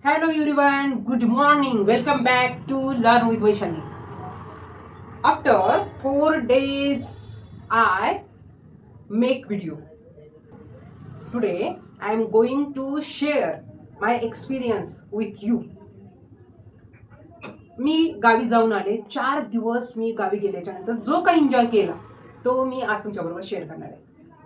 Hello everyone, good morning. Welcome back to Learn with Vaishali. After 4 days, I make video. Today, I am going to share my experience with you. मी गावी जाऊन आले. 4 दिवस मी गावी गेल्याच्या नंतर जो काही एन्जॉय केला तो मी आज तुमच्याबरोबर शेअर करणार आहे.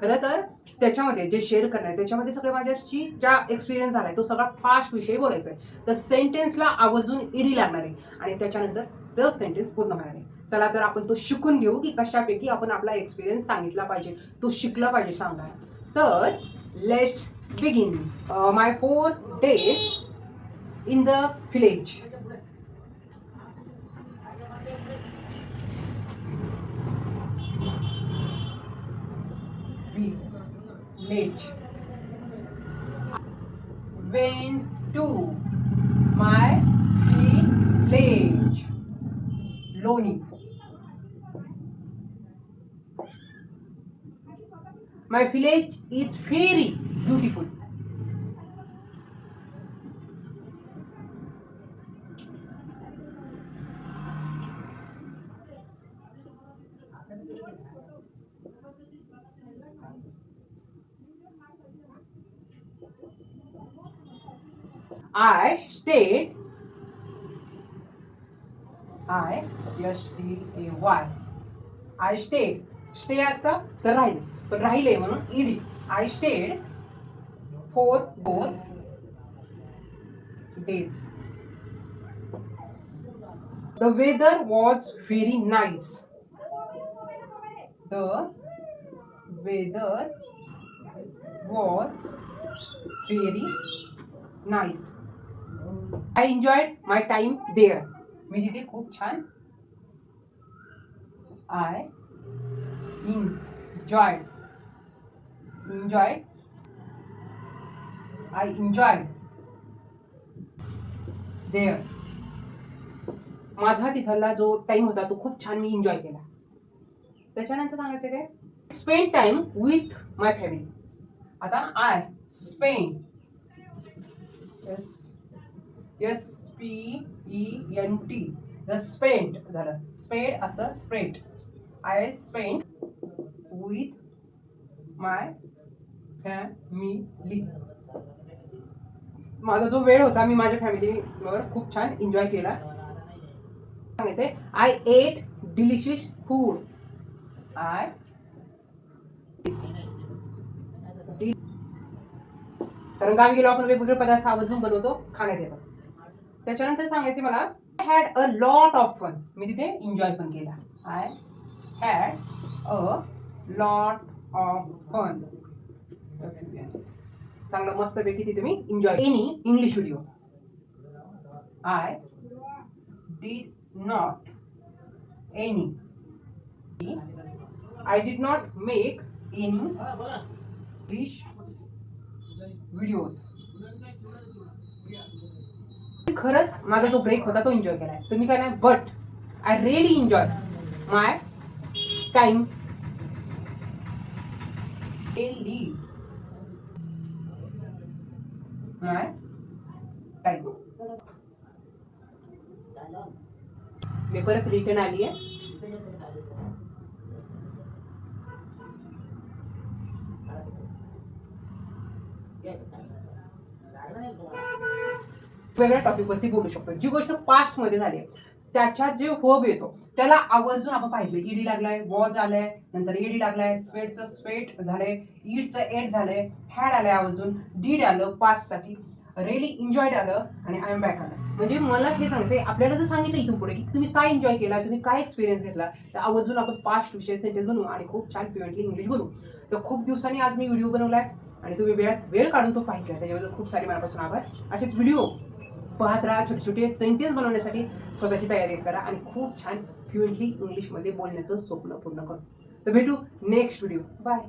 खरं तर त्याच्यामध्ये जे शेअर करणार आहे त्याच्यामध्ये सगळे माझ्याशी ज्या एक्सपिरियन्स झालाय तो सगळा फास्ट विषय बोलायचा आहे. तर सेंटेन्सला आवर्जून ईडी लागणार आहे आणि त्याच्यानंतर तो सेंटेन्स पूर्ण होणार आहे. चला तर आपण तो शिकून घेऊ की कशापैकी आपण आपला एक्सपिरियन्स सांगितला पाहिजे, तो शिकला पाहिजे सांगणार. तर let's begin. My 4 days in the village. Village. Went to my village. Loni. My village is very beautiful. I stayed. I stayed. Stay असतं तर राहिले, पण राहिले म्हणून ED. I stayed for 4 days. The weather was very nice. The weather was very nice. I enjoyed my time there. मी तिथे खूप छान. I enjoyed. I enjoyed there. माझा तिथला जो टाइम होता तो खूप छान मी एन्जॉय केला. त्याच्यानंतर सांगायचं काय, spend time with my family. आता I spend SPENT the spent झालं. स्पेड असतं spent. I spend with my family. माझा जो वेळ होता मी माझ्या फॅमिलीवर खूप छान एन्जॉय केला. सांगायचंय आय एट डिलिशियस फूड. कारण गावी गेलो आपण वेगवेगळे पदार्थ आवर्जून बनवतो, खाण्यात येतात. त्याच्यानंतर सांगायचे मला I had a lot of fun. मी तिथे एन्जॉय पण केला. I had a lot of fun. चांगलं मस्तपैकी तिथे मी enjoy. Any English video. I did not any. I did not make any English videos. खरंच माझा जो ब्रेक होता तो एन्जॉय केलाय. तुम्ही काय नाही, but I really enjoy my time. My time. मी परत रिटर्न आली आहे. वेगळ्या टॉपिक वरती बोलू शकतो. जी गोष्ट पास्ट मध्ये झाली त्याच्यात जे होब येतो त्याला आवर्जून आपण पाहिजे. ईडी लागलाय, वॉज आलाय, नंतर ईडी लागलाय, स्वेटचं स्वेट झालंय, ईडचं एड झालंय, हॅड आलंय, आवर्जून डीड आलं पास्ट साठी, रिअली एन्जॉयड आलं आणि आय एम बॅक आलं. म्हणजे मला हे सांगायचंय, आपल्याला जर सांगितलं इथून पुढे की तुम्ही काय एन्जॉय केला, तुम्ही काय एक्सपिरियन्स घेतला, तर आवर्जून आपण पास्ट विषय सेंटेन्स बनवू आणि खूप छान फ्लुएंटली इंग्लिश बोलू. तर खूप दिवसांनी आज मी व्हिडिओ बनवलाय आणि तुम्ही वेळ काढून तो पाहिजे, त्याच्याबद्दल खूप सारे मनापासून आभार. असेच व्हिडिओ पाहत राहा. छोटे छोटे सेंटेन्स बनवण्यासाठी स्वतःची तयारी करा आणि खूप छान फ्लुएंटली इंग्लिशमध्ये बोलण्याचं स्वप्न पूर्ण करू. तर भेटू नेक्स्ट व्हिडिओ. बाय.